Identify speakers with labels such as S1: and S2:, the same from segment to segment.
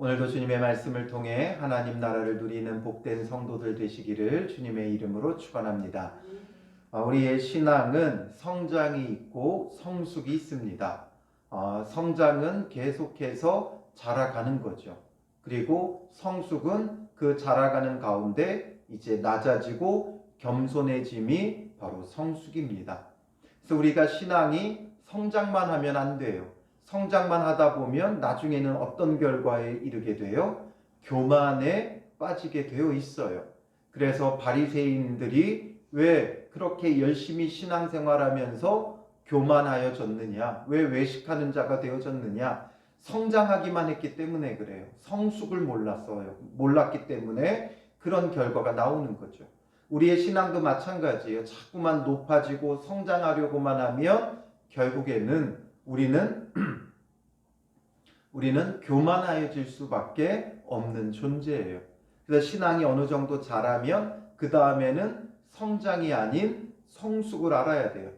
S1: 오늘도 주님의 말씀을 통해 하나님 나라를 누리는 복된 성도들 되시기를 주님의 이름으로 축원합니다. 우리의 신앙은 성장이 있고 성숙이 있습니다. 성장은 계속해서 자라가는 거죠. 그리고 성숙은 그 자라가는 가운데 이제 낮아지고 겸손해짐이 바로 성숙입니다. 그래서 우리가 신앙이 성장만 하면 안 돼요. 성장만 하다 보면 나중에는 어떤 결과에 이르게 돼요? 교만에 빠지게 되어 있어요. 그래서 바리새인들이 왜 그렇게 열심히 신앙생활하면서 교만하여졌느냐? 왜 외식하는 자가 되어졌느냐? 성장하기만 했기 때문에 그래요. 성숙을 몰랐기 때문에 그런 결과가 나오는 거죠. 우리의 신앙도 마찬가지예요. 자꾸만 높아지고 성장하려고만 하면 결국에는 우리는 교만해질 수밖에 없는 존재예요. 그래서 신앙이 어느 정도 자라면 그 다음에는 성장이 아닌 성숙을 알아야 돼요.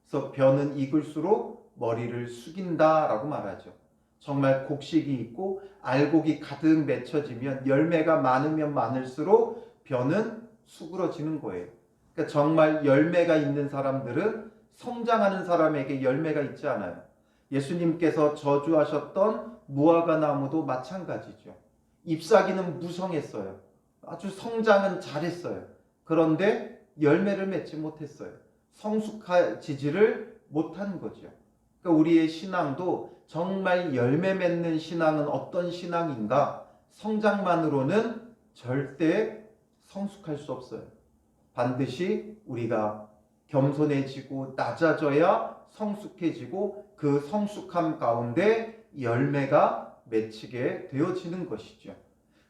S1: 그래서 벼는 익을수록 머리를 숙인다라고 말하죠. 정말 곡식이 있고 알곡이 가득 맺혀지면 열매가 많으면 많을수록 벼는 수그러지는 거예요. 그러니까 정말 열매가 있는 사람들은 성장하는 사람에게 열매가 있지 않아요. 예수님께서 저주하셨던 무화과 나무도 마찬가지죠. 잎사귀는 무성했어요. 아주 성장은 잘했어요. 그런데 열매를 맺지 못했어요. 성숙해지지를 못한 거죠. 그러니까 우리의 신앙도 정말 열매 맺는 신앙은 어떤 신앙인가? 성장만으로는 절대 성숙할 수 없어요. 반드시 우리가 겸손해지고 낮아져야 성숙해지고 그 성숙함 가운데 열매가 맺히게 되어지는 것이죠.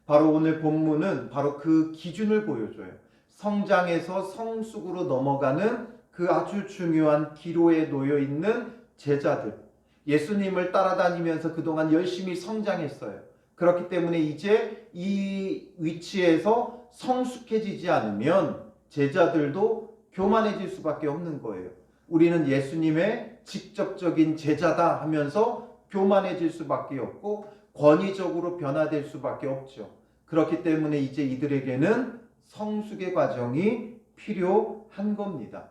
S1: 바로 오늘 본문은 바로 그 기준을 보여줘요. 성장에서 성숙으로 넘어가는 그 아주 중요한 기로에 놓여 있는 제자들. 예수님을 따라다니면서 그동안 열심히 성장했어요. 그렇기 때문에 이제 이 위치에서 성숙해지지 않으면 제자들도 교만해질 수밖에 없는 거예요. 우리는 예수님의 직접적인 제자다 하면서 교만해질 수밖에 없고 권위적으로 변화될 수밖에 없죠. 그렇기 때문에 이제 이들에게는 성숙의 과정이 필요한 겁니다.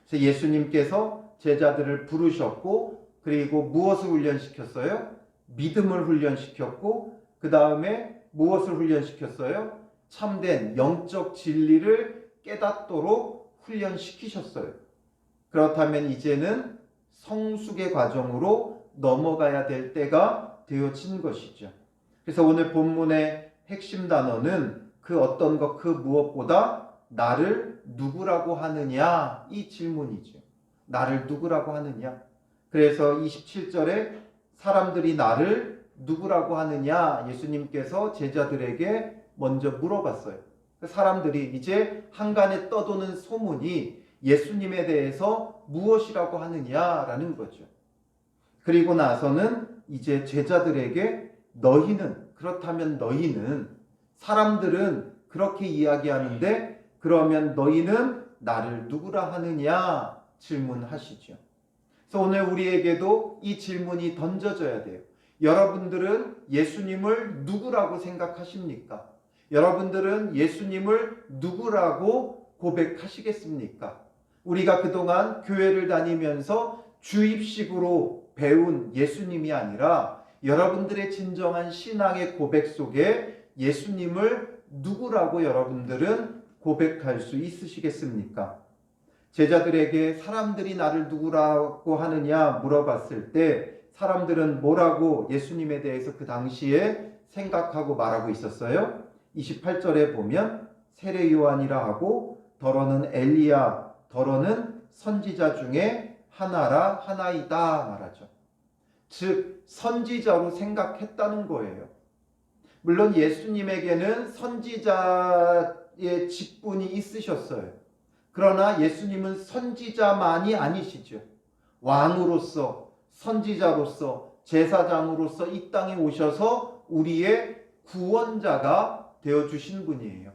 S1: 그래서 예수님께서 제자들을 부르셨고 그리고 무엇을 훈련시켰어요? 믿음을 훈련시켰고 그 다음에 무엇을 훈련시켰어요? 참된 영적 진리를 깨닫도록 훈련시키셨어요. 그렇다면 이제는 성숙의 과정으로 넘어가야 될 때가 되어진 것이죠. 그래서 오늘 본문의 핵심 단어는 그 어떤 것 그 무엇보다 나를 누구라고 하느냐 이 질문이죠. 나를 누구라고 하느냐. 그래서 27절에 사람들이 나를 누구라고 하느냐 예수님께서 제자들에게 먼저 물어봤어요. 사람들이 이제 한간에 떠도는 소문이 예수님에 대해서 무엇이라고 하느냐라는 거죠. 그리고 나서는 이제 제자들에게 그렇다면 너희는 사람들은 그렇게 이야기하는데 그러면 너희는 나를 누구라 하느냐 질문하시죠. 그래서 오늘 우리에게도 이 질문이 던져져야 돼요. 여러분들은 예수님을 누구라고 생각하십니까? 여러분들은 예수님을 누구라고 고백하시겠습니까? 우리가 그동안 교회를 다니면서 주입식으로 배운 예수님이 아니라 여러분들의 진정한 신앙의 고백 속에 예수님을 누구라고 여러분들은 고백할 수 있으시겠습니까? 제자들에게 사람들이 나를 누구라고 하느냐 물어봤을 때 사람들은 뭐라고 예수님에 대해서 그 당시에 생각하고 말하고 있었어요? 28절에 보면 세례 요한이라 하고 더러는 엘리야 더러는 선지자 중에 하나이다 말하죠. 즉 선지자로 생각했다는 거예요. 물론 예수님에게는 선지자의 직분이 있으셨어요. 그러나 예수님은 선지자만이 아니시죠. 왕으로서 선지자로서 제사장으로서 이 땅에 오셔서 우리의 구원자가 되어주신 분이에요.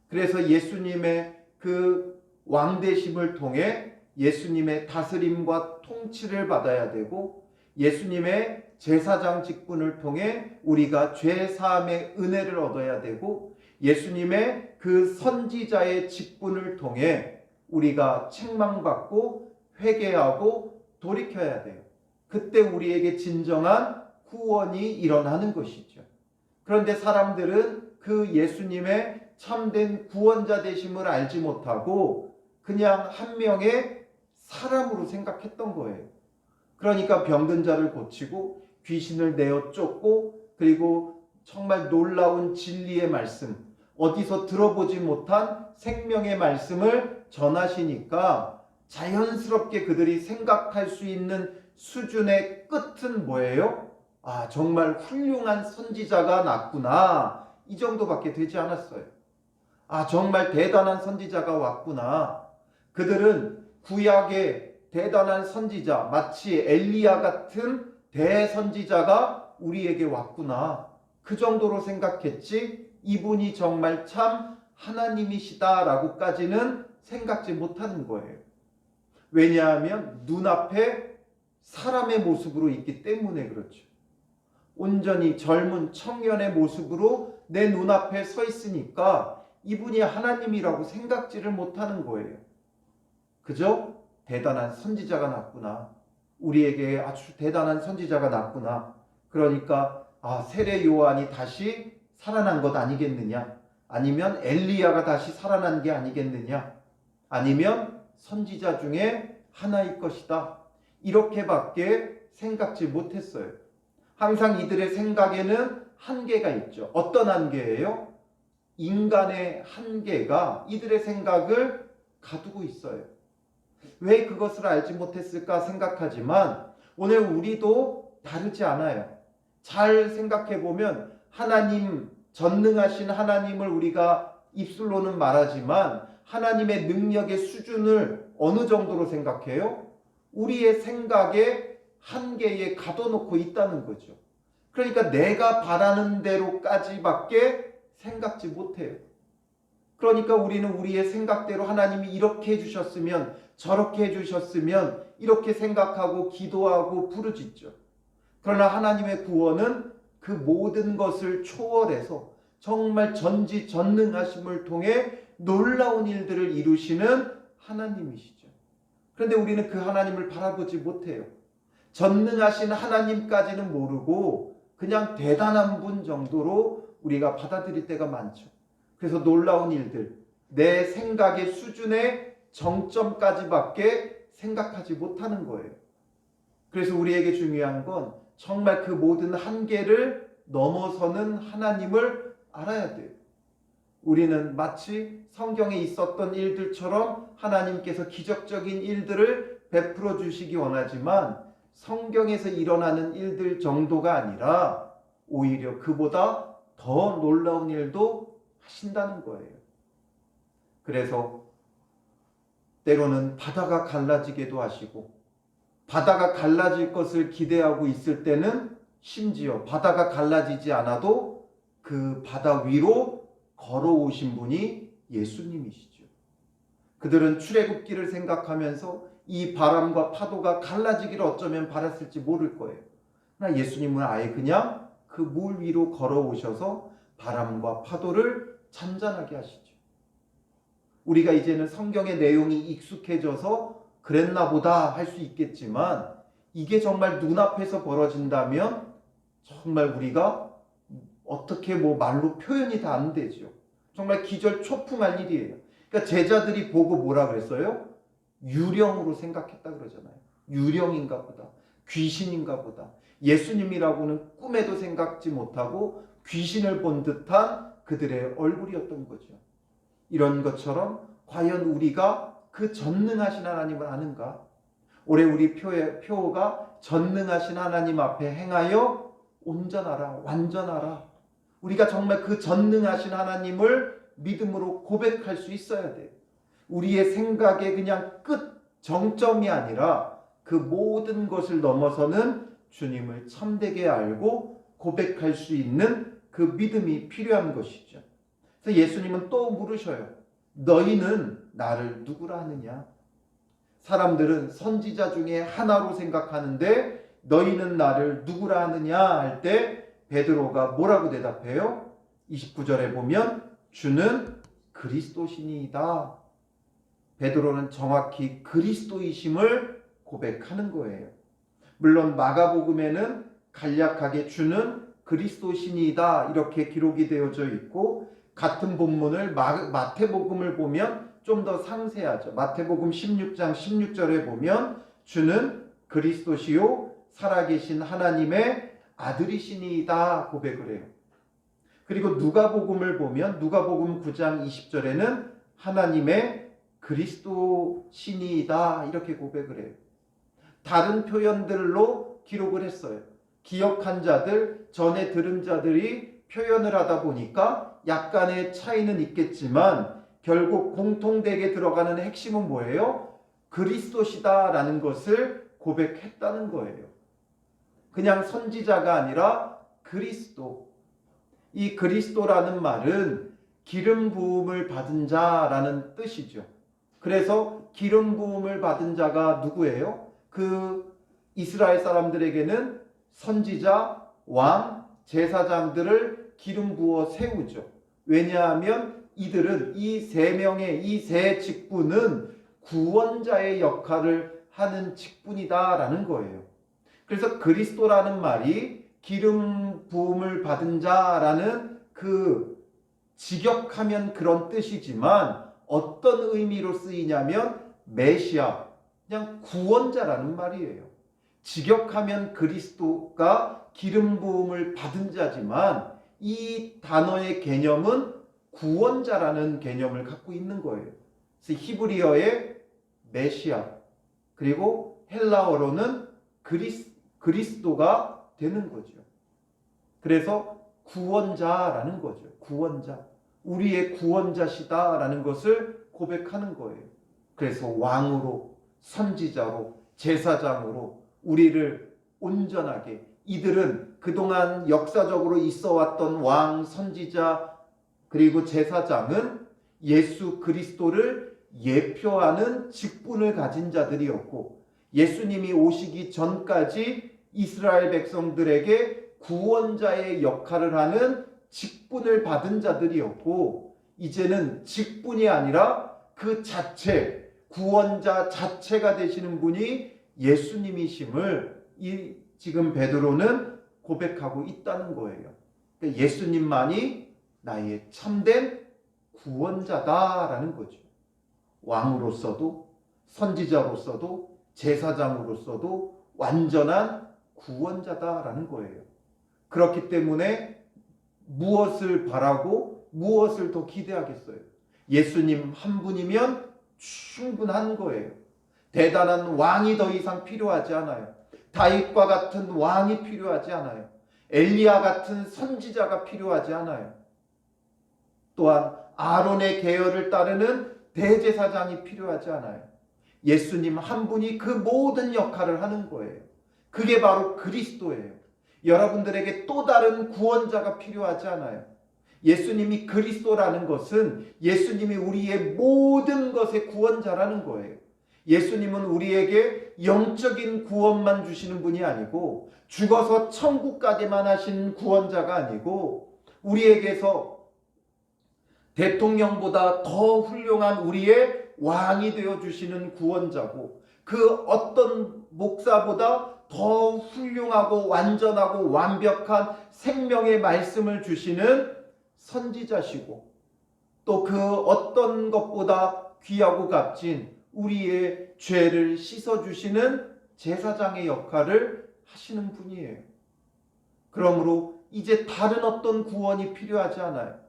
S1: 그래서 예수님의 그 왕되심을 통해 예수님의 다스림과 통치를 받아야 되고 예수님의 제사장 직분을 통해 우리가 죄 사함의 은혜를 얻어야 되고, 예수님의 그 선지자의 직분을 통해 우리가 책망받고 회개하고 돌이켜야 돼요. 그때 우리에게 진정한 구원이 일어나는 것이죠. 그런데 사람들은 그 예수님의 참된 구원자 되심을 알지 못하고 그냥 한 명의 사람으로 생각했던 거예요. 그러니까 병든 자를 고치고 귀신을 내어 쫓고, 그리고 정말 놀라운 진리의 말씀, 어디서 들어보지 못한 생명의 말씀을 전하시니까 자연스럽게 그들이 생각할 수 있는 수준의 끝은 뭐예요? 아, 정말 훌륭한 선지자가 났구나. 이 정도밖에 되지 않았어요. 아, 정말 대단한 선지자가 왔구나. 그들은 구약의 대단한 선지자, 마치 엘리야 같은 대선지자가 우리에게 왔구나. 그 정도로 생각했지, 이분이 정말 참 하나님이시다라고까지는 생각지 못하는 거예요. 왜냐하면 눈앞에 사람의 모습으로 있기 때문에 그렇죠. 온전히 젊은 청년의 모습으로 내 눈앞에 서 있으니까 이분이 하나님이라고 생각지를 못하는 거예요. 그저 대단한 선지자가 났구나. 우리에게 아주 대단한 선지자가 났구나. 그러니까 세례 요한이 다시 살아난 것 아니겠느냐? 아니면 엘리야가 다시 살아난 게 아니겠느냐? 아니면 선지자 중에 하나일 것이다. 이렇게밖에 생각지 못했어요. 항상 이들의 생각에는 한계가 있죠. 어떤 한계예요? 인간의 한계가 이들의 생각을 가두고 있어요. 왜 그것을 알지 못했을까 생각하지만 오늘 우리도 다르지 않아요. 잘 생각해 보면 하나님, 전능하신 하나님을 우리가 입술로는 말하지만 하나님의 능력의 수준을 어느 정도로 생각해요? 우리의 생각의 한계에 가둬놓고 있다는 거죠. 그러니까 내가 바라는 대로까지밖에 생각지 못해요. 그러니까 우리는 우리의 생각대로 하나님이 이렇게 해주셨으면, 저렇게 해주셨으면 이렇게 생각하고 기도하고 부르짖죠. 그러나 하나님의 구원은 그 모든 것을 초월해서 정말 전지전능하심을 통해 놀라운 일들을 이루시는 하나님이시죠. 그런데 우리는 그 하나님을 바라보지 못해요. 전능하신 하나님까지는 모르고 그냥 대단한 분 정도로 우리가 받아들일 때가 많죠. 그래서 놀라운 일들, 내 생각의 수준의 정점까지밖에 생각하지 못하는 거예요. 그래서 우리에게 중요한 건 정말 그 모든 한계를 넘어서는 하나님을 알아야 돼요. 우리는 마치 성경에 있었던 일들처럼 하나님께서 기적적인 일들을 베풀어 주시기 원하지만 성경에서 일어나는 일들 정도가 아니라 오히려 그보다 더 놀라운 일도 하신다는 거예요. 그래서 때로는 바다가 갈라지게도 하시고, 바다가 갈라질 것을 기대하고 있을 때는 심지어 바다가 갈라지지 않아도 그 바다 위로 걸어오신 분이 예수님이시죠. 그들은 출애굽기를 생각하면서 이 바람과 파도가 갈라지기를 어쩌면 바랐을지 모를 거예요. 그러나 예수님은 아예 그냥 그 물 위로 걸어오셔서 바람과 파도를 잔잔하게 하시죠. 우리가 이제는 성경의 내용이 익숙해져서 그랬나 보다 할 수 있겠지만 이게 정말 눈앞에서 벌어진다면 정말 우리가 어떻게 말로 표현이 다 안 되죠. 정말 기절초풍할 일이에요. 그러니까 제자들이 보고 뭐라 그랬어요? 유령으로 생각했다 그러잖아요. 유령인가 보다. 귀신인가 보다. 예수님이라고는 꿈에도 생각지 못하고 귀신을 본 듯한 그들의 얼굴이었던 거죠. 이런 것처럼 과연 우리가 그 전능하신 하나님을 아는가? 올해 우리 표어가 전능하신 하나님 앞에 행하여 온전하라, 완전하라. 우리가 정말 그 전능하신 하나님을 믿음으로 고백할 수 있어야 돼요. 우리의 생각의 그냥 끝 정점이 아니라 그 모든 것을 넘어서는 주님을 참되게 알고 고백할 수 있는 그 믿음이 필요한 것이죠. 그래서 예수님은 또 물으셔요. 너희는 나를 누구라 하느냐? 사람들은 선지자 중에 하나로 생각하는데 너희는 나를 누구라 하느냐 할 때 베드로가 뭐라고 대답해요? 29절에 보면 주는 그리스도시니이다. 베드로는 정확히 그리스도이심을 고백하는 거예요. 물론 마가복음에는 간략하게 주는 그리스도시니이다 이렇게 기록이 되어져 있고, 같은 본문을 마태복음을 보면 좀 더 상세하죠. 마태복음 16장 16절에 보면 주는 그리스도시요 살아계신 하나님의 아들이시니이다 고백을 해요. 그리고 누가복음을 보면 누가복음 9장 20절에는 하나님의 그리스도시니이다 이렇게 고백을 해요. 다른 표현들로 기록을 했어요. 기억한 자들, 전에 들은 자들이 표현을 하다 보니까 약간의 차이는 있겠지만 결국 공통되게 들어가는 핵심은 뭐예요? 그리스도시다라는 것을 고백했다는 거예요. 그냥 선지자가 아니라 그리스도. 이 그리스도라는 말은 기름 부음을 받은 자라는 뜻이죠. 그래서 기름 부음을 받은 자가 누구예요? 그 이스라엘 사람들에게는 선지자, 왕, 제사장들을 기름 부어 세우죠. 왜냐하면 이들은 이 세 명의 이 세 직분은 구원자의 역할을 하는 직분이다라는 거예요. 그래서 그리스도라는 말이 기름 부음을 받은 자라는 그 직역하면 그런 뜻이지만 어떤 의미로 쓰이냐면 메시아, 그냥 구원자라는 말이에요. 직역하면 그리스도가 기름 부음을 받은 자지만 이 단어의 개념은 구원자라는 개념을 갖고 있는 거예요. 그래서 히브리어의 메시아 그리고 헬라어로는 그리스도가 되는 거죠. 그래서 구원자라는 거죠. 구원자. 우리의 구원자시다라는 것을 고백하는 거예요. 그래서 왕으로, 선지자로, 제사장으로 우리를 온전하게, 이들은 그동안 역사적으로 있어 왔던 왕, 선지자 그리고 제사장은 예수 그리스도를 예표하는 직분을 가진 자들이었고, 예수님이 오시기 전까지 이스라엘 백성들에게 구원자의 역할을 하는 직분을 받은 자들이었고, 이제는 직분이 아니라 그 자체, 구원자 자체가 되시는 분이 예수님이심을 지금 베드로는 고백하고 있다는 거예요. 그러니까 예수님만이 나의 참된 구원자다라는 거죠. 왕으로서도 선지자로서도 제사장으로서도 완전한 구원자다라는 거예요. 그렇기 때문에 무엇을 바라고 무엇을 더 기대하겠어요? 예수님 한 분이면 충분한 거예요. 대단한 왕이 더 이상 필요하지 않아요. 다윗과 같은 왕이 필요하지 않아요. 엘리야 같은 선지자가 필요하지 않아요. 또한 아론의 계열을 따르는 대제사장이 필요하지 않아요. 예수님 한 분이 그 모든 역할을 하는 거예요. 그게 바로 그리스도예요. 여러분들에게 또 다른 구원자가 필요하지 않아요. 예수님이 그리스도라는 것은 예수님이 우리의 모든 것의 구원자라는 거예요. 예수님은 우리에게 영적인 구원만 주시는 분이 아니고, 죽어서 천국 가게만 하신 구원자가 아니고, 우리에게서 대통령보다 더 훌륭한 우리의 왕이 되어 주시는 구원자고, 그 어떤 목사보다 더 훌륭하고 완전하고 완벽한 생명의 말씀을 주시는 선지자시고, 또 그 어떤 것보다 귀하고 값진 우리의 죄를 씻어주시는 제사장의 역할을 하시는 분이에요. 그러므로 이제 다른 어떤 구원이 필요하지 않아요.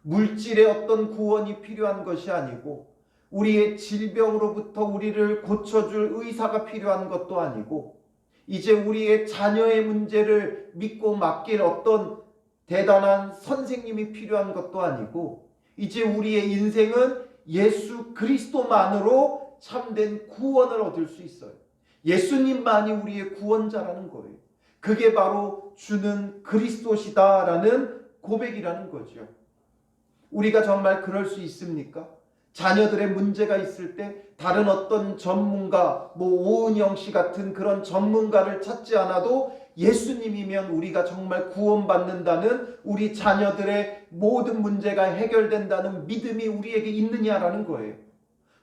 S1: 물질의 어떤 구원이 필요한 것이 아니고, 우리의 질병으로부터 우리를 고쳐줄 의사가 필요한 것도 아니고, 이제 우리의 자녀의 문제를 믿고 맡길 어떤 대단한 선생님이 필요한 것도 아니고, 이제 우리의 인생은 예수 그리스도만으로 참된 구원을 얻을 수 있어요. 예수님만이 우리의 구원자라는 거예요. 그게 바로 주는 그리스도시다라는 고백이라는 거죠. 우리가 정말 그럴 수 있습니까? 자녀들의 문제가 있을 때 다른 어떤 전문가, 오은영 씨 같은 그런 전문가를 찾지 않아도 예수님이면 우리가 정말 구원받는다는, 우리 자녀들의 모든 문제가 해결된다는 믿음이 우리에게 있느냐라는 거예요.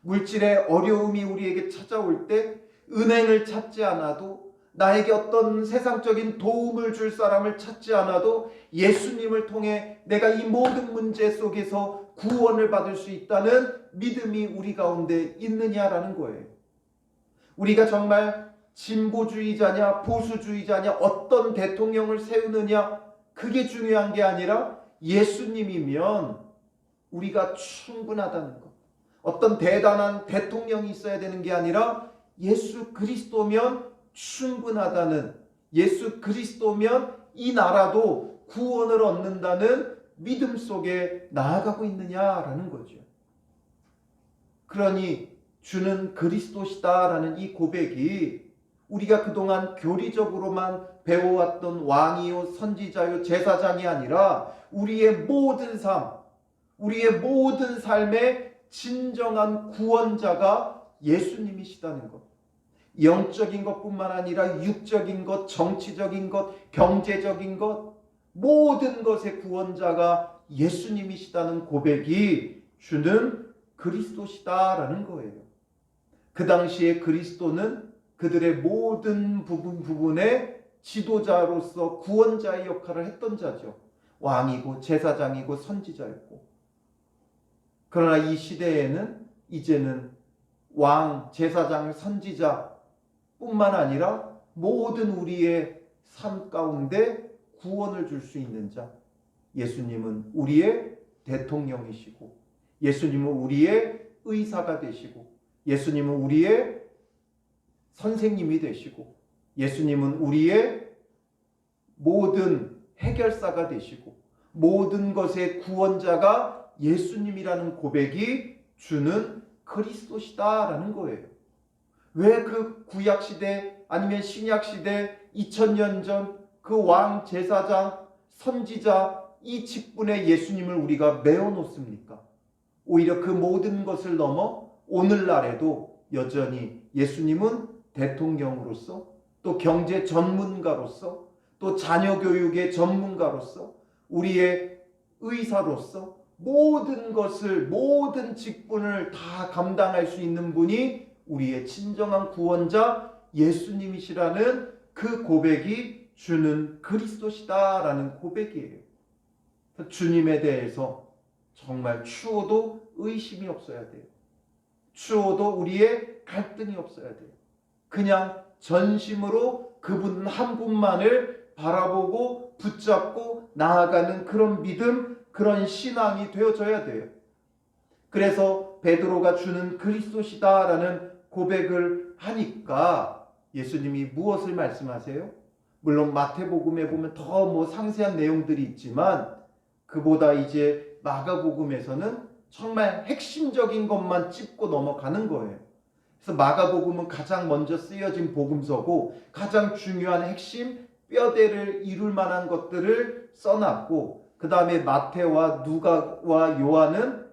S1: 물질의 어려움이 우리에게 찾아올 때 은행을 찾지 않아도, 나에게 어떤 세상적인 도움을 줄 사람을 찾지 않아도 예수님을 통해 내가 이 모든 문제 속에서 구원을 받을 수 있다는 믿음이 우리 가운데 있느냐라는 거예요. 우리가 정말 진보주의자냐 보수주의자냐, 어떤 대통령을 세우느냐, 그게 중요한 게 아니라 예수님이면 우리가 충분하다는 것. 어떤 대단한 대통령이 있어야 되는 게 아니라 예수 그리스도면 충분하다는, 예수 그리스도면 이 나라도 구원을 얻는다는 믿음 속에 나아가고 있느냐라는 거죠. 그러니 주는 그리스도시다라는 이 고백이 우리가 그동안 교리적으로만 배워왔던 왕이요 선지자요 제사장이 아니라 우리의 모든 삶, 우리의 모든 삶의 진정한 구원자가 예수님이시다는 것. 영적인 것뿐만 아니라 육적인 것, 정치적인 것, 경제적인 것, 모든 것의 구원자가 예수님이시다는 고백이 주는 그리스도시다라는 거예요. 그 당시에 그리스도는 그들의 모든 부분의 지도자로서 구원자의 역할을 했던 자죠. 왕이고 제사장이고 선지자였고. 그러나 이 시대에는 이제는 왕, 제사장, 선지자 뿐만 아니라 모든 우리의 삶 가운데 구원을 줄 수 있는 자, 예수님은 우리의 대통령이시고, 예수님은 우리의 의사가 되시고, 예수님은 우리의 선생님이 되시고, 예수님은 우리의 모든 해결사가 되시고, 모든 것의 구원자가 예수님이라는 고백이 주는 그리스도시다라는 거예요. 왜 그 구약시대 아니면 신약시대 2000년 전 그 왕, 제사장, 선지자 이 직분에 예수님을 우리가 메어놓습니까? 오히려 그 모든 것을 넘어 오늘날에도 여전히 예수님은 대통령으로서, 또 경제 전문가로서, 또 자녀 교육의 전문가로서, 우리의 의사로서 모든 것을, 모든 직분을 다 감당할 수 있는 분이 우리의 진정한 구원자 예수님이시라는 그 고백이 주는 그리스도시다라는 고백이에요. 주님에 대해서 정말 추호도 의심이 없어야 돼요. 추호도 우리의 갈등이 없어야 돼요. 그냥 전심으로 그분 한 분만을 바라보고 붙잡고 나아가는 그런 믿음, 그런 신앙이 되어져야 돼요. 그래서 베드로가 주는 그리스도시다라는 고백을 하니까 예수님이 무엇을 말씀하세요? 물론 마태복음에 보면 더 상세한 내용들이 있지만 그보다 이제 마가복음에서는 정말 핵심적인 것만 짚고 넘어가는 거예요. 그래서 마가복음은 가장 먼저 쓰여진 복음서고 가장 중요한 핵심 뼈대를 이룰 만한 것들을 써놨고, 그 다음에 마태와 누가와 요한은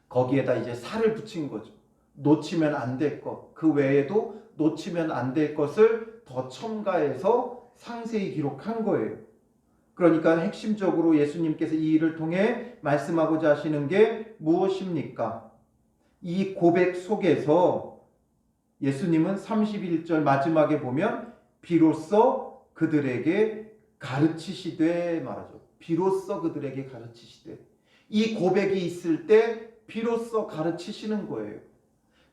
S1: 거기에다 이제 살을 붙인 거죠. 놓치면 안 될 것, 그 외에도 놓치면 안 될 것을 더 첨가해서 상세히 기록한 거예요. 그러니까 핵심적으로 예수님께서 이 일을 통해 말씀하고자 하시는 게 무엇입니까? 이 고백 속에서 예수님은 31절 마지막에 보면 비로소 그들에게 가르치시되 말하죠. 비로소 그들에게 가르치시되. 이 고백이 있을 때 비로소 가르치시는 거예요.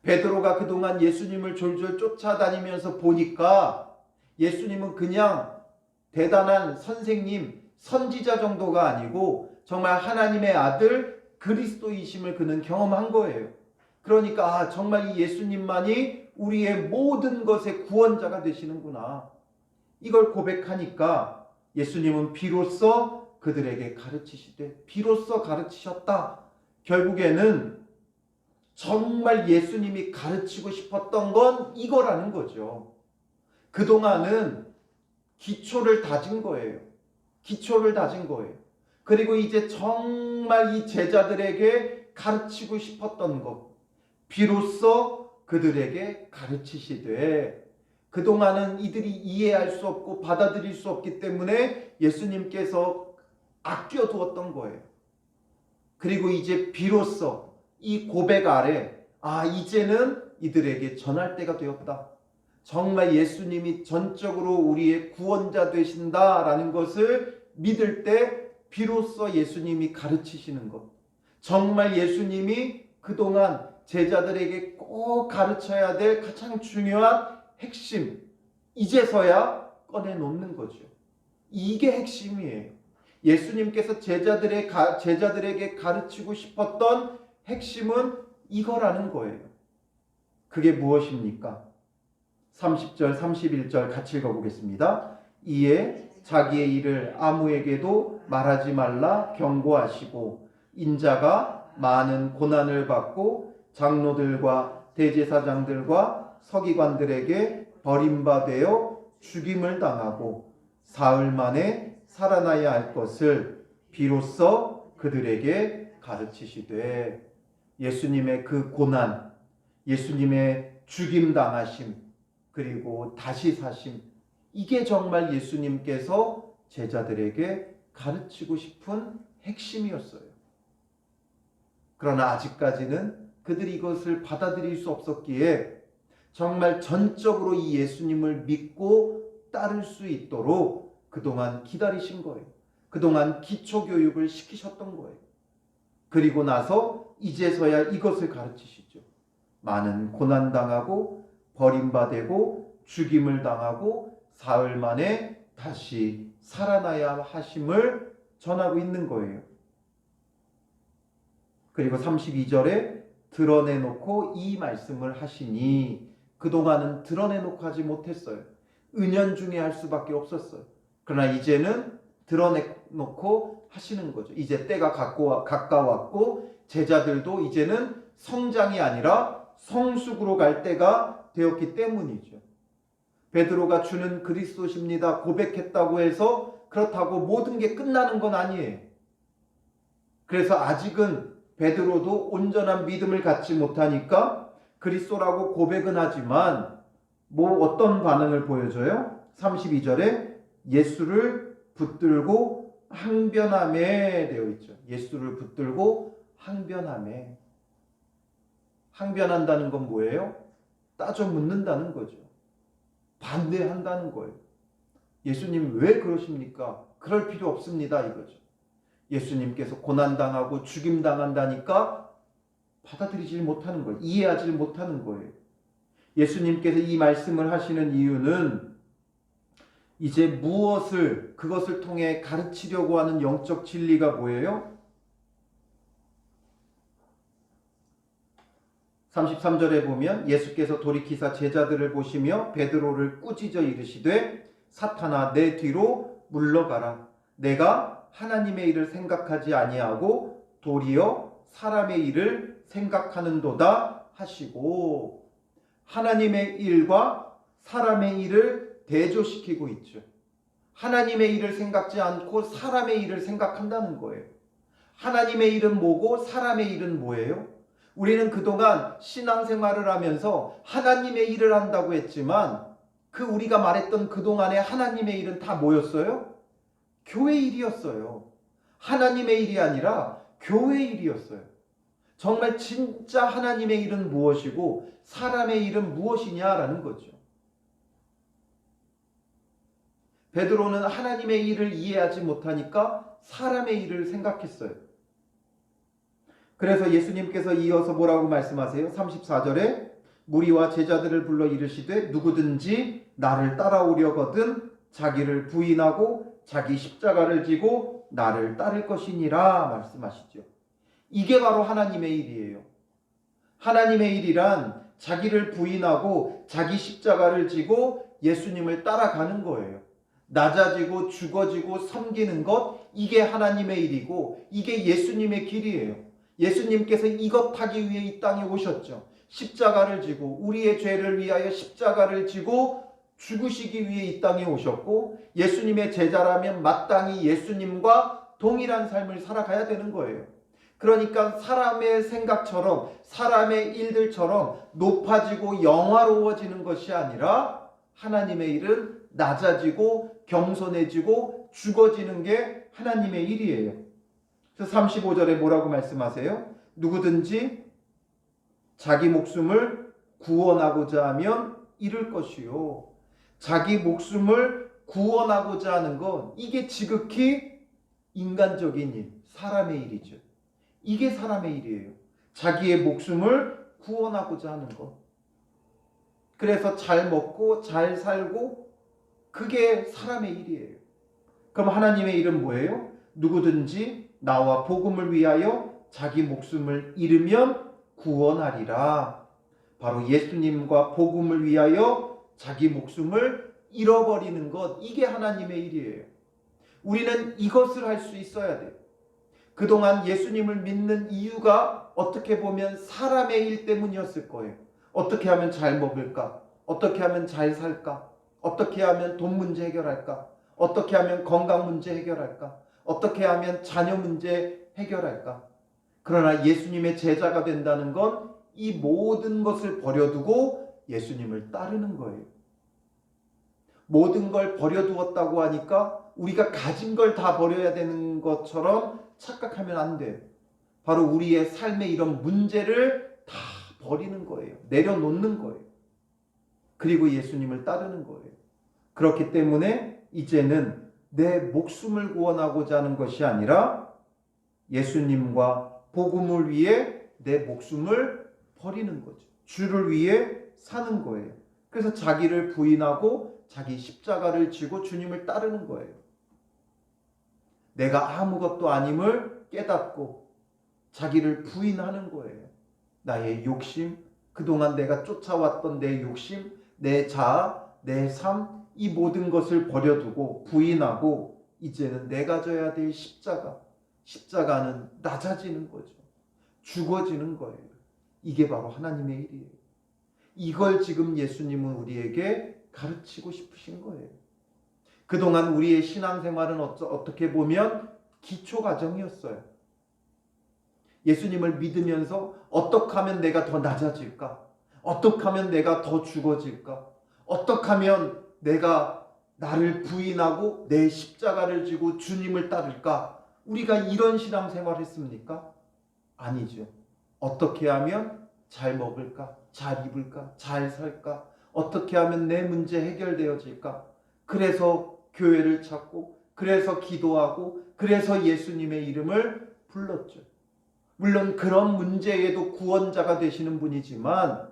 S1: 베드로가 그동안 예수님을 졸졸 쫓아다니면서 보니까 예수님은 그냥 대단한 선생님, 선지자 정도가 아니고 정말 하나님의 아들 그리스도이심을 그는 경험한 거예요. 그러니까 정말 이 예수님만이 우리의 모든 것의 구원자가 되시는구나. 이걸 고백하니까 예수님은 비로소 그들에게 가르치시되, 비로소 가르치셨다. 결국에는 정말 예수님이 가르치고 싶었던 건 이거라는 거죠. 그동안은 기초를 다진 거예요. 기초를 다진 거예요. 그리고 이제 정말 이 제자들에게 가르치고 싶었던 것, 비로소 그들에게 가르치시되, 그동안은 이들이 이해할 수 없고 받아들일 수 없기 때문에 예수님께서 아껴두었던 거예요. 그리고 이제 비로소 이 고백 아래, 이제는 이들에게 전할 때가 되었다. 정말 예수님이 전적으로 우리의 구원자 되신다라는 것을 믿을 때 비로소 예수님이 가르치시는 것. 정말 예수님이 그동안 제자들에게 꼭 가르쳐야 될 가장 중요한 핵심, 이제서야 꺼내놓는 거죠. 이게 핵심이에요. 예수님께서 제자들에게 가르치고 싶었던 핵심은 이거라는 거예요. 그게 무엇입니까? 30절, 31절 같이 읽어보겠습니다. 이에 자기의 일을 아무에게도 말하지 말라 경고하시고, 인자가 많은 고난을 받고 장로들과 대제사장들과 서기관들에게 버림받아 죽임을 당하고 사흘 만에 살아나야 할 것을 비로소 그들에게 가르치시되, 예수님의 그 고난, 예수님의 죽임 당하심, 그리고 다시 사심, 이게 정말 예수님께서 제자들에게 가르치고 싶은 핵심이었어요. 그러나 아직까지는 그들이 이것을 받아들일 수 없었기에 정말 전적으로 이 예수님을 믿고 따를 수 있도록 그동안 기다리신 거예요. 그동안 기초교육을 시키셨던 거예요. 그리고 나서 이제서야 이것을 가르치시죠. 많은 고난당하고 버림받고 죽임을 당하고 사흘 만에 다시 살아나야 하심을 전하고 있는 거예요. 그리고 32절에 드러내놓고 이 말씀을 하시니, 그동안은 드러내놓고 하지 못했어요. 은연중에 할 수밖에 없었어요. 그러나 이제는 드러내놓고 하시는 거죠. 이제 때가 가까웠고 제자들도 이제는 성장이 아니라 성숙으로 갈 때가 되었기 때문이죠. 베드로가 주는 그리스도십니다 고백했다고 해서 그렇다고 모든 게 끝나는 건 아니에요. 그래서 아직은 베드로도 온전한 믿음을 갖지 못하니까 그리스도라고 고백은 하지만 어떤 반응을 보여줘요? 32절에 예수를 붙들고 항변하매 되어 있죠. 예수를 붙들고 항변하매. 항변한다는 건 뭐예요? 따져 묻는다는 거죠. 반대한다는 거예요. 예수님 왜 그러십니까? 그럴 필요 없습니다, 이거죠. 예수님께서 고난당하고 죽임당한다니까 받아들이지 못하는 거예요. 이해하지 못하는 거예요. 예수님께서 이 말씀을 하시는 이유는 이제 그것을 통해 가르치려고 하는 영적 진리가 뭐예요? 33절에 보면 예수께서 돌이키사 제자들을 보시며 베드로를 꾸짖어 이르시되, 사탄아 내 뒤로 물러가라. 내가 하나님의 일을 생각하지 아니하고 도리어 사람의 일을 생각하는도다 하시고, 하나님의 일과 사람의 일을 대조시키고 있죠. 하나님의 일을 생각지 않고 사람의 일을 생각한다는 거예요. 하나님의 일은 뭐고 사람의 일은 뭐예요? 우리는 그동안 신앙생활을 하면서 하나님의 일을 한다고 했지만 우리가 말했던 그동안의 하나님의 일은 다 뭐였어요? 교회 일이었어요. 하나님의 일이 아니라 교회 일이었어요. 정말 진짜 하나님의 일은 무엇이고 사람의 일은 무엇이냐라는 거죠. 베드로는 하나님의 일을 이해하지 못하니까 사람의 일을 생각했어요. 그래서 예수님께서 이어서 뭐라고 말씀하세요? 34절에 무리와 제자들을 불러 이르시되, 누구든지 나를 따라오려거든 자기를 부인하고 자기 십자가를 지고 나를 따를 것이니라 말씀하시죠. 이게 바로 하나님의 일이에요. 하나님의 일이란 자기를 부인하고 자기 십자가를 지고 예수님을 따라가는 거예요. 낮아지고 죽어지고 섬기는 것, 이게 하나님의 일이고 이게 예수님의 길이에요. 예수님께서 이것 하기 위해 이 땅에 오셨죠. 십자가를 지고 우리의 죄를 위하여 십자가를 지고 죽으시기 위해 이 땅에 오셨고, 예수님의 제자라면 마땅히 예수님과 동일한 삶을 살아가야 되는 거예요. 그러니까 사람의 생각처럼 사람의 일들처럼 높아지고 영화로워지는 것이 아니라 하나님의 일은 낮아지고 겸손해지고 죽어지는 게 하나님의 일이에요. 그래서 35절에 뭐라고 말씀하세요? 누구든지 자기 목숨을 구원하고자 하면 잃을 것이요. 자기 목숨을 구원하고자 하는 건 이게 지극히 인간적인 일, 사람의 일이죠. 이게 사람의 일이에요. 자기의 목숨을 구원하고자 하는 것. 그래서 잘 먹고 잘 살고 그게 사람의 일이에요. 그럼 하나님의 일은 뭐예요? 누구든지 나와 복음을 위하여 자기 목숨을 잃으면 구원하리라. 바로 예수님과 복음을 위하여 자기 목숨을 잃어버리는 것, 이게 하나님의 일이에요. 우리는 이것을 할 수 있어야 돼요. 그동안 예수님을 믿는 이유가 어떻게 보면 사람의 일 때문이었을 거예요. 어떻게 하면 잘 먹을까? 어떻게 하면 잘 살까? 어떻게 하면 돈 문제 해결할까? 어떻게 하면 건강 문제 해결할까? 어떻게 하면 자녀 문제 해결할까? 그러나 예수님의 제자가 된다는 건 이 모든 것을 버려두고 예수님을 따르는 거예요. 모든 걸 버려두었다고 하니까 우리가 가진 걸 다 버려야 되는 것처럼 착각하면 안 돼요. 바로 우리의 삶의 이런 문제를 다 버리는 거예요. 내려놓는 거예요. 그리고 예수님을 따르는 거예요. 그렇기 때문에 이제는 내 목숨을 구원하고자 하는 것이 아니라 예수님과 복음을 위해 내 목숨을 버리는 거죠. 주를 위해 사는 거예요. 그래서 자기를 부인하고 자기 십자가를 지고 주님을 따르는 거예요. 내가 아무것도 아님을 깨닫고 자기를 부인하는 거예요. 나의 욕심, 그동안 내가 쫓아왔던 내 욕심, 내 자아, 내 삶, 이 모든 것을 버려두고 부인하고 이제는 내가 져야 될 십자가는 낮아지는 거죠. 죽어지는 거예요. 이게 바로 하나님의 일이에요. 이걸 지금 예수님은 우리에게 가르치고 싶으신 거예요. 그동안 우리의 신앙생활은 어떻게 보면 기초 과정이었어요. 예수님을 믿으면서 어떻게 하면 내가 더 낮아질까? 어떻게 하면 내가 더 죽어질까? 어떻게 하면 내가 나를 부인하고 내 십자가를 지고 주님을 따를까? 우리가 이런 신앙생활을 했습니까? 아니죠. 어떻게 하면 잘 먹을까? 잘 입을까? 잘 살까? 어떻게 하면 내 문제 해결되어질까? 그래서 교회를 찾고, 그래서 기도하고, 그래서 예수님의 이름을 불렀죠. 물론 그런 문제에도 구원자가 되시는 분이지만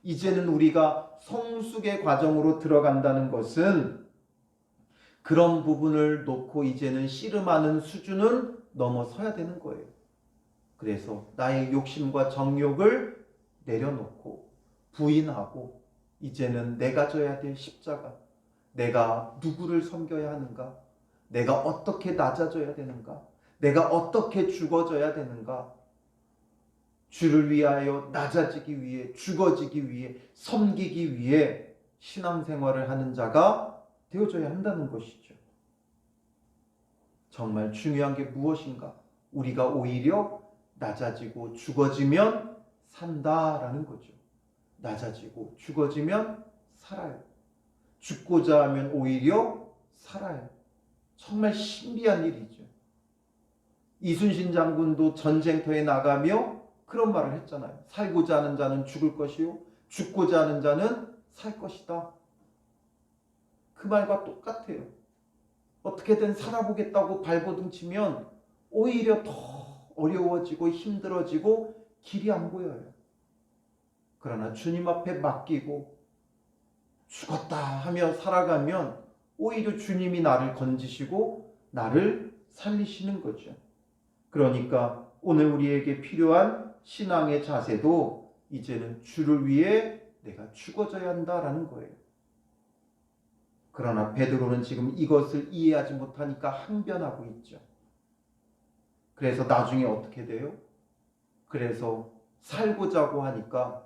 S1: 이제는 우리가 성숙의 과정으로 들어간다는 것은 그런 부분을 놓고 이제는 씨름하는 수준은 넘어서야 되는 거예요. 그래서 나의 욕심과 정욕을 내려놓고 부인하고 이제는 내가 져야 될 십자가, 내가 누구를 섬겨야 하는가, 내가 어떻게 낮아져야 되는가, 내가 어떻게 죽어져야 되는가, 주를 위하여 낮아지기 위해, 죽어지기 위해, 섬기기 위해 신앙생활을 하는 자가 되어져야 한다는 것이죠. 정말 중요한 게 무엇인가? 우리가 오히려 낮아지고 죽어지면 산다라는 거죠. 낮아지고 죽어지면 살아요. 죽고자 하면 오히려 살아요. 정말 신비한 일이죠. 이순신 장군도 전쟁터에 나가며 그런 말을 했잖아요. 살고자 하는 자는 죽을 것이요 죽고자 하는 자는 살 것이다. 그 말과 똑같아요. 어떻게든 살아보겠다고 발버둥 치면 오히려 더 어려워지고 힘들어지고 길이 안 보여요. 그러나 주님 앞에 맡기고 죽었다 하며 살아가면 오히려 주님이 나를 건지시고 나를 살리시는 거죠. 그러니까 오늘 우리에게 필요한 신앙의 자세도 이제는 주를 위해 내가 죽어져야 한다라는 거예요. 그러나 베드로는 지금 이것을 이해하지 못하니까 항변하고 있죠. 그래서 나중에 어떻게 돼요? 그래서 살고자 하니까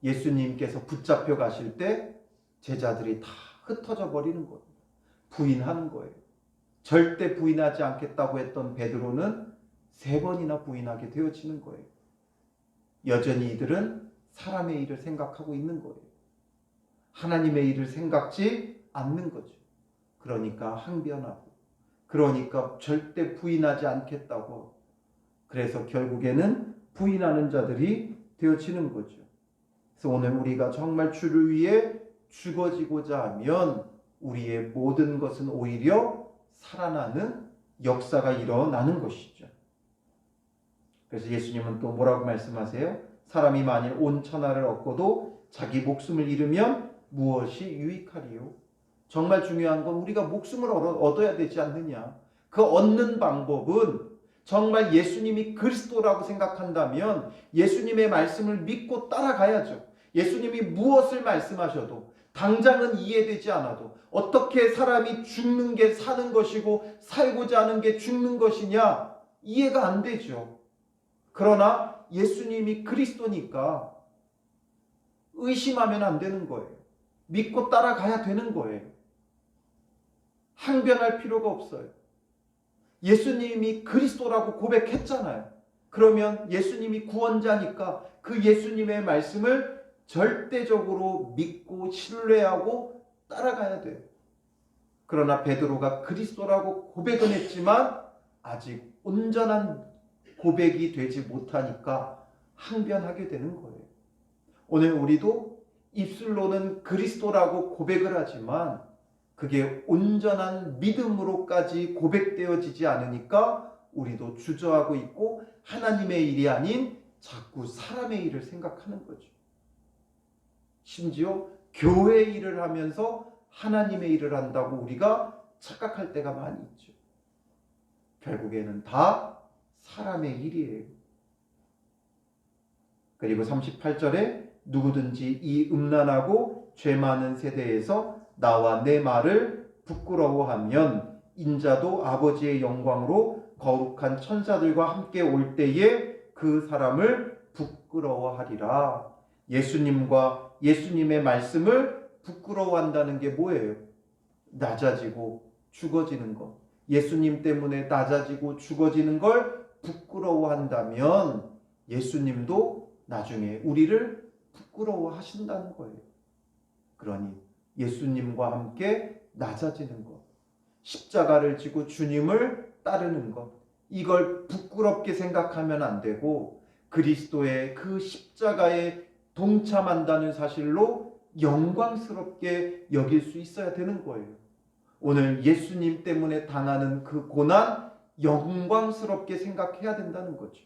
S1: 예수님께서 붙잡혀 가실 때 제자들이 다 흩어져 버리는 거예요. 부인하는 거예요. 절대 부인하지 않겠다고 했던 베드로는 3번이나 부인하게 되어지는 거예요. 여전히 이들은 사람의 일을 생각하고 있는 거예요. 하나님의 일을 생각지 않는 거죠. 그러니까 항변하고, 그러니까 절대 부인하지 않겠다고. 그래서 결국에는 부인하는 자들이 되어지는 거죠. 그래서 오늘 우리가 정말 주를 위해 죽어지고자 하면 우리의 모든 것은 오히려 살아나는 역사가 일어나는 것이죠. 그래서 예수님은 또 뭐라고 말씀하세요? 사람이 만일 온 천하를 얻고도 자기 목숨을 잃으면 무엇이 유익하리요? 정말 중요한 건 우리가 목숨을 얻어야 되지 않느냐. 그 얻는 방법은 정말 예수님이 그리스도라고 생각한다면 예수님의 말씀을 믿고 따라가야죠. 예수님이 무엇을 말씀하셔도 당장은 이해되지 않아도 어떻게 사람이 죽는 게 사는 것이고 살고자 하는 게 죽는 것이냐 이해가 안 되죠. 그러나 예수님이 그리스도니까 의심하면 안 되는 거예요. 믿고 따라가야 되는 거예요. 항변할 필요가 없어요. 예수님이 그리스도라고 고백했잖아요. 그러면 예수님이 구원자니까 그 예수님의 말씀을 절대적으로 믿고 신뢰하고 따라가야 돼요. 그러나 베드로가 그리스도라고 고백은 했지만 아직 온전한 고백이 되지 못하니까 항변하게 되는 거예요. 오늘 우리도 입술로는 그리스도라고 고백을 하지만 그게 온전한 믿음으로까지 고백되어지지 않으니까 우리도 주저하고 있고 하나님의 일이 아닌 자꾸 사람의 일을 생각하는 거죠. 심지어 교회 일을 하면서 하나님의 일을 한다고 우리가 착각할 때가 많이 있죠. 결국에는 다 사람의 일이에요. 그리고 38절에 누구든지 이 음란하고 죄 많은 세대에서 나와 내 말을 부끄러워하면 인자도 아버지의 영광으로 거룩한 천사들과 함께 올 때에 그 사람을 부끄러워하리라. 예수님과 예수님의 말씀을 부끄러워한다는 게 뭐예요? 낮아지고 죽어지는 것. 예수님 때문에 낮아지고 죽어지는 걸 부끄러워한다면 예수님도 나중에 우리를 부끄러워하신다는 거예요. 그러니 예수님과 함께 낮아지는 것, 십자가를 지고 주님을 따르는 것, 이걸 부끄럽게 생각하면 안 되고 그리스도의 그 십자가에 동참한다는 사실로 영광스럽게 여길 수 있어야 되는 거예요. 오늘 예수님 때문에 당하는 그 고난 영광스럽게 생각해야 된다는 거죠.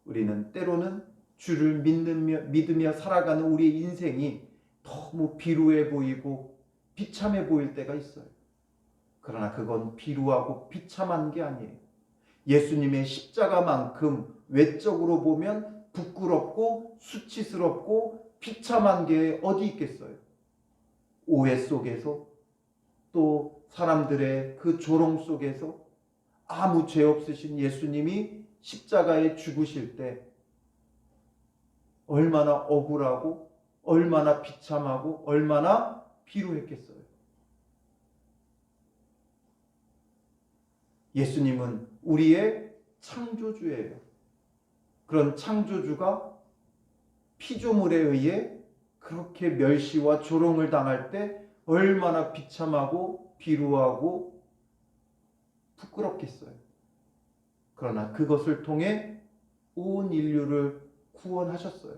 S1: 우리는 때로는 주를 믿으며 살아가는 우리의 인생이 너무 비루해 보이고 비참해 보일 때가 있어요. 그러나 그건 비루하고 비참한 게 아니에요. 예수님의 십자가만큼 외적으로 보면 부끄럽고 수치스럽고 비참한 게 어디 있겠어요. 오해 속에서 또 사람들의 그 조롱 속에서 아무 죄 없으신 예수님이 십자가에 죽으실 때 얼마나 억울하고 얼마나 비참하고 얼마나 비루했겠어요. 예수님은 우리의 창조주예요. 그런 창조주가 피조물에 의해 그렇게 멸시와 조롱을 당할 때 얼마나 비참하고 비루하고 부끄럽겠어요. 그러나 그것을 통해 온 인류를 구원하셨어요.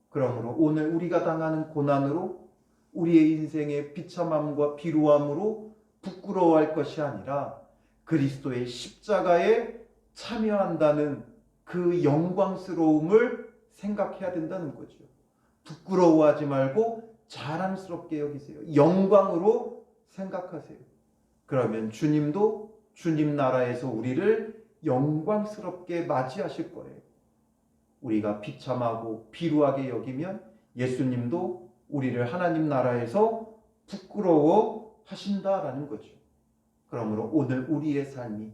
S1: 그러므로 오늘 우리가 당하는 고난으로 우리의 인생의 비참함과 비루함으로 부끄러워할 것이 아니라 그리스도의 십자가에 참여한다는 그 영광스러움을 생각해야 된다는 거죠. 부끄러워하지 말고 자랑스럽게 여기세요. 영광으로 생각하세요. 그러면 주님도 주님 나라에서 우리를 영광스럽게 맞이하실 거예요. 우리가 비참하고 비루하게 여기면 예수님도 우리를 하나님 나라에서 부끄러워 하신다라는 거죠. 그러므로 오늘 우리의 삶이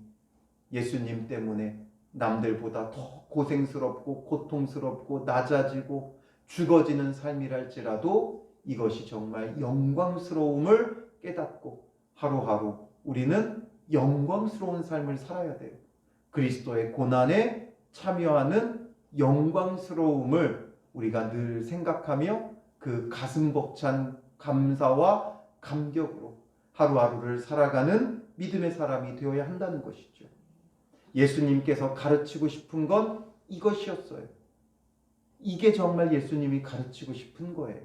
S1: 예수님 때문에 남들보다 더 고생스럽고 고통스럽고 낮아지고 죽어지는 삶이랄지라도 이것이 정말 영광스러움을 깨닫고 하루하루 우리는 영광스러운 삶을 살아야 돼요. 그리스도의 고난에 참여하는 영광스러움을 우리가 늘 생각하며 그 가슴 벅찬 감사와 감격으로 하루하루를 살아가는 믿음의 사람이 되어야 한다는 것이죠. 예수님께서 가르치고 싶은 건 이것이었어요. 이게 정말 예수님이 가르치고 싶은 거예요.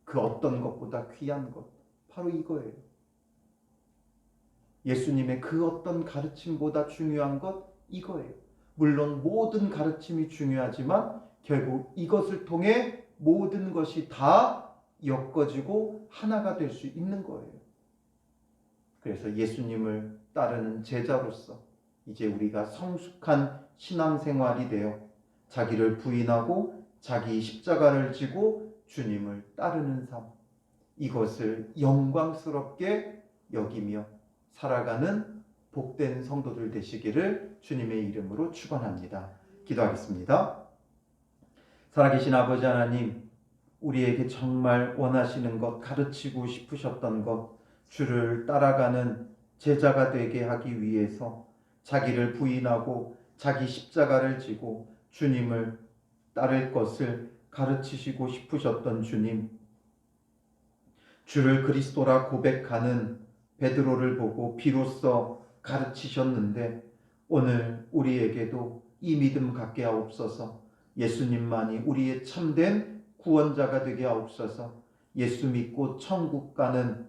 S1: 그 어떤 것보다 귀한 것, 바로 이거예요. 예수님의 그 어떤 가르침보다 중요한 것, 이거예요. 물론 모든 가르침이 중요하지만 결국 이것을 통해 모든 것이 다 엮어지고 하나가 될 수 있는 거예요. 그래서 예수님을 따르는 제자로서 이제 우리가 성숙한 신앙생활이 되어 자기를 부인하고 자기 십자가를 지고 주님을 따르는 삶, 이것을 영광스럽게 여기며 살아가는 복된 성도들 되시기를 주님의 이름으로 축원합니다. 기도하겠습니다. 살아계신 아버지 하나님, 우리에게 정말 원하시는 것, 가르치고 싶으셨던 것, 주를 따라가는 제자가 되게 하기 위해서 자기를 부인하고 자기 십자가를 지고 주님을 따를 것을 가르치시고 싶으셨던 주님, 주를 그리스도라 고백하는 베드로를 보고 비로소 가르치셨는데 오늘 우리에게도 이 믿음 갖게 하옵소서. 예수님만이 우리의 참된 구원자가 되게 하옵소서. 예수 믿고 천국 가는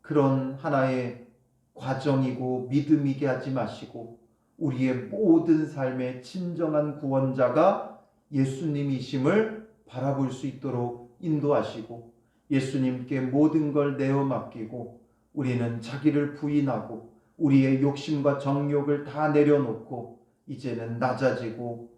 S1: 그런 하나의 과정이고 믿음이게 하지 마시고 우리의 모든 삶의 진정한 구원자가 예수님이심을 바라볼 수 있도록 인도하시고 예수님께 모든 걸 내어 맡기고 우리는 자기를 부인하고 우리의 욕심과 정욕을 다 내려놓고 이제는 낮아지고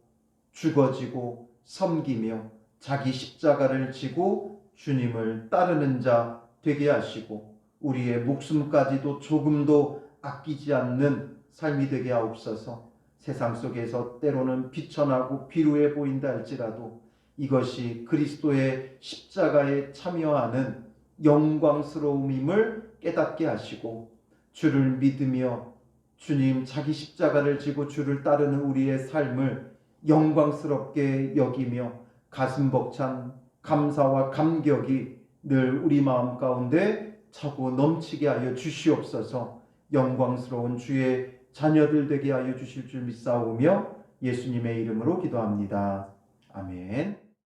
S1: 죽어지고 섬기며 자기 십자가를 지고 주님을 따르는 자 되게 하시고 우리의 목숨까지도 조금도 아끼지 않는 삶이 되게 하옵소서. 세상 속에서 때로는 비천하고 비루해 보인다 할지라도 이것이 그리스도의 십자가에 참여하는 영광스러움임을 깨닫게 하시고 주를 믿으며 주님 자기 십자가를 지고 주를 따르는 우리의 삶을 영광스럽게 여기며 가슴 벅찬 감사와 감격이 늘 우리 마음 가운데 차고 넘치게 하여 주시옵소서. 영광스러운 주의 자녀들 되게 하여 주실 줄 믿사오며 예수님의 이름으로 기도합니다. 아멘.